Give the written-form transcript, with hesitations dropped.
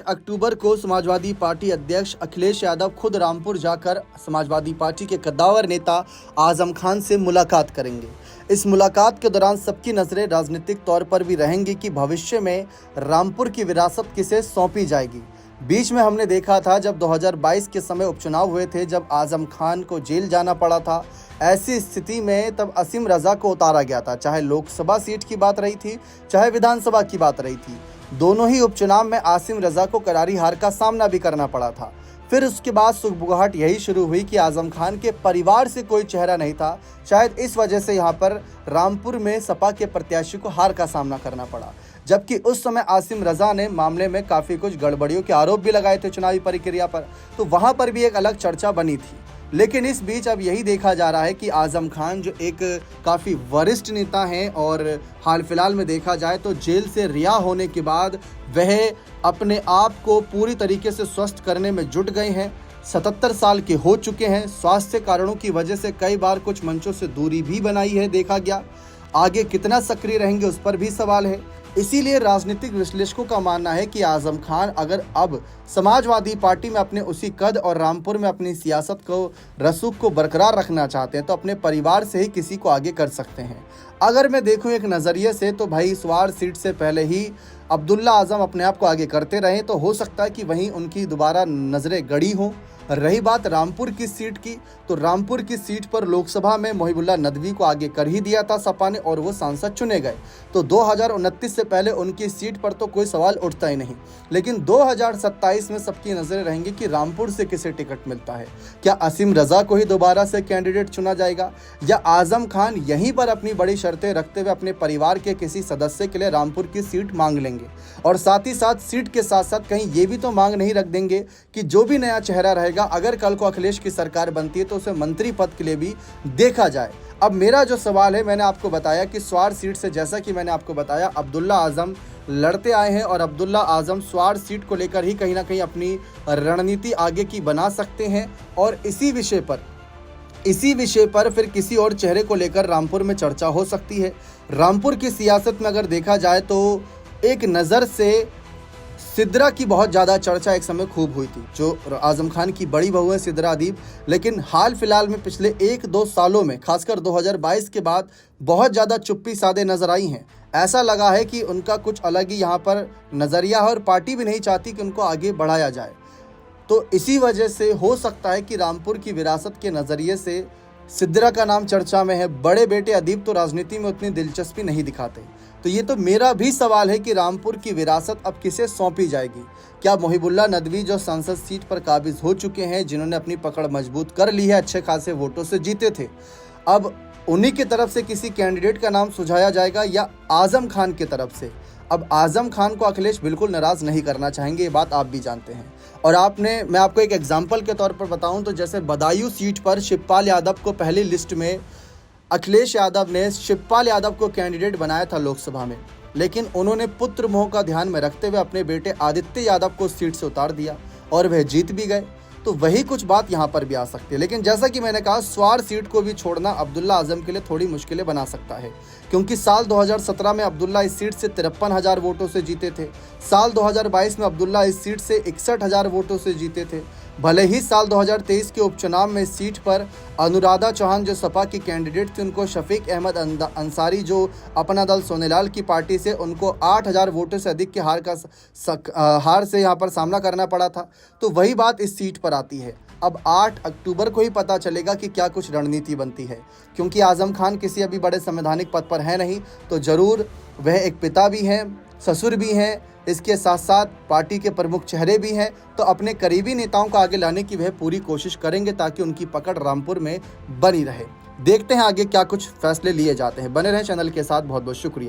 अक्टूबर को समाजवादी पार्टी अध्यक्ष अखिलेश यादव खुद रामपुर जाकर समाजवादी पार्टी के कद्दावर नेता आजम खान से मुलाकात करेंगे। इस मुलाकात के दौरान सबकी नजरें राजनीतिक तौर पर भी रहेंगी कि भविष्य में रामपुर की विरासत किसे सौंपी जाएगी। बीच में हमने देखा था जब 2022 के समय उपचुनाव हुए थे, जब आजम खान को जेल जाना पड़ा था। ऐसी स्थिति में तब असीम रजा को उतारा गया था, चाहे लोकसभा सीट की बात रही थी चाहे विधानसभा की बात रही थी। दोनों ही उपचुनाव में आसिम रजा को करारी हार का सामना भी करना पड़ा था। फिर उसके बाद सुगबुगाहट यही शुरू हुई कि आजम खान के परिवार से कोई चेहरा नहीं था। शायद इस वजह से यहाँ पर रामपुर में सपा के प्रत्याशी को हार का सामना करना पड़ा, जबकि उस समय आसिम रजा ने मामले में काफ़ी कुछ गड़बड़ियों के आरोप भी लगाए थे चुनावी प्रक्रिया पर, तो वहाँ पर भी एक अलग चर्चा बनी थी। लेकिन इस बीच अब यही देखा जा रहा है कि आजम खान जो एक काफ़ी वरिष्ठ नेता हैं और हाल फिलहाल में देखा जाए तो जेल से रिहा होने के बाद वह अपने आप को पूरी तरीके से स्वस्थ करने में जुट गए हैं। 77 साल के हो चुके हैं। स्वास्थ्य कारणों की वजह से कई बार कुछ मंचों से दूरी भी बनाई है, देखा गया। आगे कितना सक्रिय रहेंगे उस पर भी सवाल है। इसीलिए राजनीतिक विश्लेषकों का मानना है कि आजम खान अगर अब समाजवादी पार्टी में अपने उसी कद और रामपुर में अपनी सियासत को रसूख को बरकरार रखना चाहते हैं तो अपने परिवार से ही किसी को आगे कर सकते हैं। अगर मैं देखूं एक नज़रिए से तो भाई स्वार सीट से पहले ही अब्दुल्ला आजम अपने आप को आगे करते रहे, तो हो सकता है कि वहीं उनकी दोबारा नज़रें गड़ी हों। रही बात रामपुर की सीट की, तो रामपुर की सीट पर लोकसभा में मोहिबुल्ला नदवी को आगे कर ही दिया था सपा ने और वो सांसद चुने गए, तो 2029 से पहले उनकी सीट पर तो कोई सवाल उठता ही नहीं। लेकिन 2027 में सबकी नजरें रहेंगी कि रामपुर से किसे टिकट मिलता है। क्या असीम रजा को ही दोबारा से कैंडिडेट चुना जाएगा या आजम खान यहीं पर अपनी बड़ी शर्तें रखते हुए अपने परिवार के किसी सदस्य के लिए रामपुर की सीट मांग लेंगे, और साथ ही साथ सीट के साथ साथ कहीं ये भी तो मांग नहीं रख देंगे कि जो भी नया चेहरा रहेगा अगर कल को अखिलेश की सरकार बनती है तो उसे मंत्री पद के लिए भी देखा जाए। अब मेरा जो सवाल है, मैंने आपको बताया कि स्वार सीट से, जैसा कि मैंने आपको बताया, अब्दुल्ला आजम लड़ते आए हैं और अब्दुल्ला आजम स्वार सीट को लेकर ही कहीं ना कहीं अपनी रणनीति आगे की बना सकते हैं। और इसी विषय पर फिर किसी और चेहरे को लेकर रामपुर में चर्चा हो सकती है। रामपुर की सियासत में अगर देखा जाए तो एक नज़र से सिद्रा की बहुत ज़्यादा चर्चा एक समय खूब हुई थी, जो आजम खान की बड़ी बहू है सिद्रा अदीब। लेकिन हाल फिलहाल में पिछले 1-2 सालों में, खासकर 2022 के बाद, बहुत ज़्यादा चुप्पी साधे नजर आई हैं। ऐसा लगा है कि उनका कुछ अलग ही यहाँ पर नज़रिया है और पार्टी भी नहीं चाहती कि उनको आगे बढ़ाया जाए। तो इसी वजह से हो सकता है कि रामपुर की विरासत के नज़रिए से सिद्रा का नाम चर्चा में है। बड़े बेटे अदीब तो राजनीति में उतनी दिलचस्पी नहीं दिखाते। तो ये तो मेरा भी सवाल है कि रामपुर की विरासत अब किसे सौंपी जाएगी। क्या मोहिबुल्ला नदवी जो संसद सीट पर काबिज हो चुके हैं, जिन्होंने अपनी पकड़ मजबूत कर ली है, अच्छे खासे वोटों से जीते थे, अब उन्हीं की तरफ से किसी कैंडिडेट का नाम सुझाया जाएगा या आजम खान की तरफ से? अब आजम खान को अखिलेश बिल्कुल नाराज़ नहीं करना चाहेंगे, ये बात आप भी जानते हैं। और मैं आपको एक एग्जाम्पल के तौर पर बताऊं तो जैसे बदायूं सीट पर शिवपाल यादव को पहली लिस्ट में अखिलेश यादव ने शिवपाल यादव को कैंडिडेट बनाया था लोकसभा में, लेकिन उन्होंने पुत्र मोह का ध्यान में रखते हुए अपने बेटे आदित्य यादव को सीट से उतार दिया और वह जीत भी गए। तो वही कुछ बात यहाँ पर भी आ सकती है। लेकिन जैसा कि मैंने कहा, स्वार सीट को भी छोड़ना अब्दुल्ला आजम के लिए थोड़ी मुश्किलें बना सकता है, क्योंकि साल 2017 में अब्दुल्ला इस सीट से 53,000 वोटों से जीते थे। साल 2022 में अब्दुल्ला इस सीट से 61,000 वोटों से जीते थे। भले ही साल 2023 के उपचुनाव में इस सीट पर अनुराधा चौहान जो सपा की कैंडिडेट थी, उनको शफीक अहमद अंसारी जो अपना दल सोनेलाल की पार्टी से, उनको 8,000 वोटों से अधिक के हार से यहाँ पर सामना करना पड़ा था। तो वही बात इस सीट पर आती है। अब 8 अक्टूबर को ही पता चलेगा कि क्या कुछ रणनीति बनती है, क्योंकि आजम खान किसी अभी बड़े संवैधानिक पद पर है नहीं, तो ज़रूर वह एक पिता भी हैं, ससुर भी हैं, इसके साथ साथ पार्टी के प्रमुख चेहरे भी हैं। तो अपने करीबी नेताओं को आगे लाने की वह पूरी कोशिश करेंगे ताकि उनकी पकड़ रामपुर में बनी रहे। देखते हैं आगे क्या कुछ फैसले लिए जाते हैं। बने रहें चैनल के साथ। बहुत बहुत शुक्रिया।